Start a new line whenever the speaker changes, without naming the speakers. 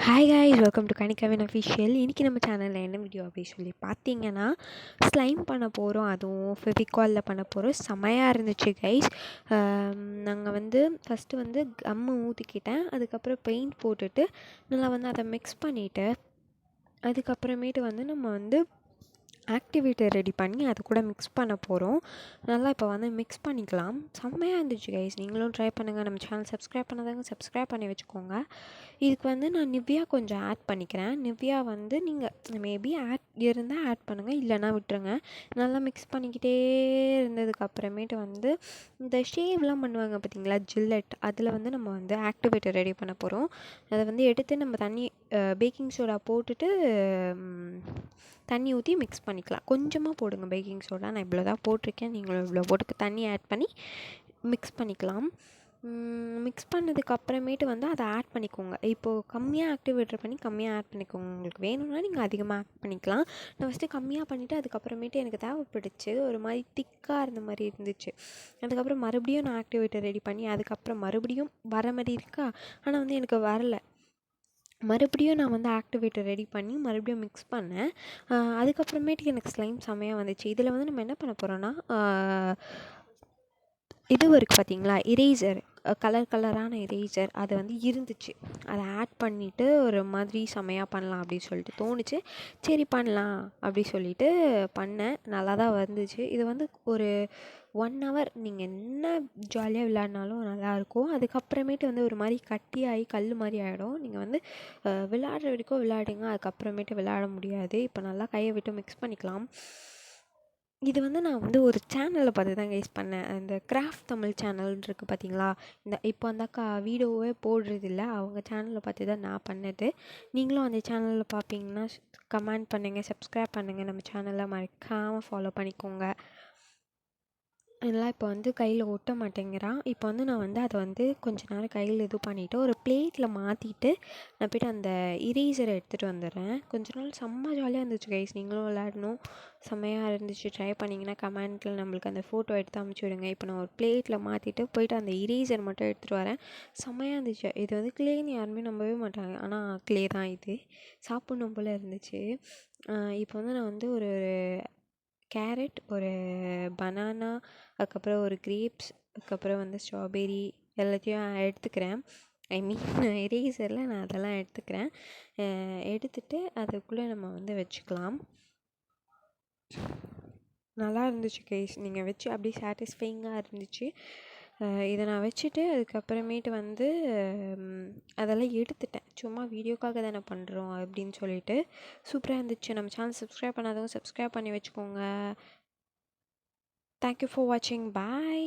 Hi guys, welcome to கனிகவின் official. இன்றைக்கி நம்ம சேனலில் என்ன வீடியோ அப்படி சொல்லி பார்த்தீங்கன்னா, ஸ்லைம் பண்ண போகிறோம். அதுவும் ஃபெவிகாலில் பண்ண போகிறோம். செமையாக இருந்துச்சு கைஸ். நாங்கள் ஃபஸ்ட்டு கம்மு ஊற்றிக்கிட்டேன். அதுக்கப்புறம் பெயிண்ட் போட்டுட்டு நல்லா அதை மிக்ஸ் பண்ணிவிட்டு அதுக்கப்புறமேட்டு நம்ம ஆக்டிவேட்டர் ரெடி பண்ணி அது கூட மிக்ஸ் பண்ண போகிறோம். நல்லா இப்போ மிக்ஸ் பண்ணிக்கலாம். செம்மையாக இருந்துச்சு கைஸ். நீங்களும் ட்ரை பண்ணுங்கள். நம்ம சேனல் சப்ஸ்கிரைப் பண்ணாதவங்க சப்ஸ்கிரைப் பண்ணி வச்சுக்கோங்க. இதுக்கு நான் நிவ்யா கொஞ்சம் ஆட் பண்ணிக்கிறேன். நிவ்யா நீங்கள் மேபி இருந்தால் ஆட் பண்ணுங்கள், இல்லைனா விட்டுருங்க. நல்லா மிக்ஸ் பண்ணிக்கிட்டே இருந்ததுக்கப்புறமேட்டு இந்த ஷேவ்லாம் பண்ணுவாங்க பார்த்தீங்களா, ஜில்லட், அதில் நம்ம ஆக்டிவேட்டர் ரெடி பண்ண போகிறோம். அதை எடுத்து நம்ம தண்ணி பேக்கிங் சோடா போட்டுட்டு தண்ணி ஊற்றி மிக்ஸ் பண்ணிக்கலாம். கொஞ்சமாக போடுங்க பேக்கிங் சோடா. நான் இவ்வளோ தான் போட்டிருக்கேன். நீங்களும் இவ்வளோ போட்டு தண்ணி ஆட் பண்ணி மிக்ஸ் பண்ணிக்கலாம். மிக்ஸ் பண்ணதுக்கப்புறமேட்டு அதை ஆட் பண்ணிக்கோங்க. இப்போது கம்மியாக ஆக்டிவேட்டர் பண்ணி கம்மியாக ஆட் பண்ணிக்கோங்க. உங்களுக்கு வேணும்னா நீங்கள் அதிகமாக ஆட் பண்ணிக்கலாம். நான் ஃபஸ்ட்டு கம்மியாக பண்ணிவிட்டு அதுக்கப்புறமேட்டு எனக்கு தேவைப்பட்டுச்சு. ஒரு மாதிரி திக்காக இருந்த மாதிரி இருந்துச்சு. அதுக்கப்புறம் மறுபடியும் நான் ஆக்டிவேட்டர் ரெடி பண்ணி அதுக்கப்புறம் மறுபடியும் வர மாதிரி இருக்கா, ஆனால் எனக்கு வரலை. மறுபடியும் நான் ஆக்டிவேட்டர் ரெடி பண்ணி மறுபடியும் மிக்ஸ் பண்ணேன். அதுக்கப்புறமேட்டுக்கு எனக்கு ஸ்லைம் செம்மையாக வந்துச்சு. இதில் நம்ம என்ன பண்ண போகிறோன்னா, இது இருக்குது பார்த்தீங்களா, இரேசர், கலரான இரேசர், அது இருந்துச்சு. அதை ஆட் பண்ணிவிட்டு ஒரு மாதிரி செம்மையாக பண்ணலாம் அப்படின்னு சொல்லிட்டு தோணுச்சு. சரி பண்ணலாம் அப்படி சொல்லிட்டு பண்ணேன். நல்லா தான் வந்துச்சு. இது ஒரு 1 hour நீங்கள் என்ன ஜாலியாக விளையாடினாலும் நல்லாயிருக்கும். அதுக்கப்புறமேட்டு ஒரு மாதிரி கட்டியாகி கல் மாதிரி ஆகிடும். நீங்கள் விளையாடுற வரைக்கும் விளையாடுங்க. அதுக்கப்புறமேட்டு விளையாட முடியாது. இப்போ நல்லா கையை விட்டு மிக்ஸ் பண்ணிக்கலாம். இது நான் ஒரு சேனலில் பார்த்து தான் கைஸ் பண்ணேன். இந்த கிராஃப்ட் தமிழ் சேனல் இருக்குது பார்த்தீங்களா, இப்போ அந்த அக்கா வீடியோவே போடுறதில்ல, அவங்க சேனலில் பார்த்து தான் நான் பண்ணது. நீங்களும் அந்த சேனலில் பார்ப்பீங்கன்னா கமெண்ட் பண்ணுங்கள், சப்ஸ்கிரைப் பண்ணுங்கள். நம்ம சேனலை மறக்காமல் ஃபாலோ பண்ணிக்கோங்க. எல்லாம் இப்போ கையில் ஒட்ட மாட்டேங்கிறான். இப்போ நான் அதை கொஞ்ச நேரம் கையில் இது பண்ணிவிட்டு ஒரு பிளேட்டில் மாற்றிட்டு நான் போய்ட்டு அந்த இரேசரை எடுத்துகிட்டு வந்துடுறேன். கொஞ்ச நாள் செம்ம ஜாலியாக இருந்துச்சு கைஸ். நீங்களும் விளையாடணும். செம்மையாக இருந்துச்சு. ட்ரை பண்ணிங்கன்னா கமெண்ட்டில் நம்மளுக்கு அந்த ஃபோட்டோ எடுத்து அமுச்சு விடுங்க. இப்போ நான் ஒரு பிளேட்டில் மாற்றிட்டு போய்ட்டு அந்த இரேசர் மட்டும் எடுத்துகிட்டு வரேன். செம்மையாக இருந்துச்சு. இது க்ளேன்னு யாருமே நம்பவே மாட்டாங்க, ஆனால் க்ளே தான் இது. சாப்பிட்ணும் போல் இருந்துச்சு. இப்போ நான் ஒரு கேரட், ஒரு பனானா, அதுக்கப்புறம் ஒரு கிரேப்ஸ், அதுக்கப்புறம் ஸ்ட்ராபெரி எல்லாத்தையும் எடுத்துக்கிறேன். ஐ மீன் இரேசரில் நான் அதெல்லாம் எடுத்துக்கிறேன். எடுத்துகிட்டு அதுக்குள்ளே நம்ம வச்சுக்கலாம். நல்லா இருந்துச்சு கைஸ். நீங்கள் வச்சு அப்படியே சாட்டிஸ்ஃபைங்காக இருந்துச்சு. இதை நான் வச்சுட்டு அதுக்கப்புறமேட்டு அதெல்லாம் எடுத்துட்டேன். சும்மா வீடியோக்காக தானே பண்ணுறோம் அப்படின்னு சொல்லிட்டு சூப்பராக இருந்துச்சு. நம்ம சேனல் சப்ஸ்கிரைப் பண்ணாதவங்க சப்ஸ்கிரைப் பண்ணி வச்சுக்கோங்க. தேங்க்யூ ஃபார் வாட்சிங். பாய்.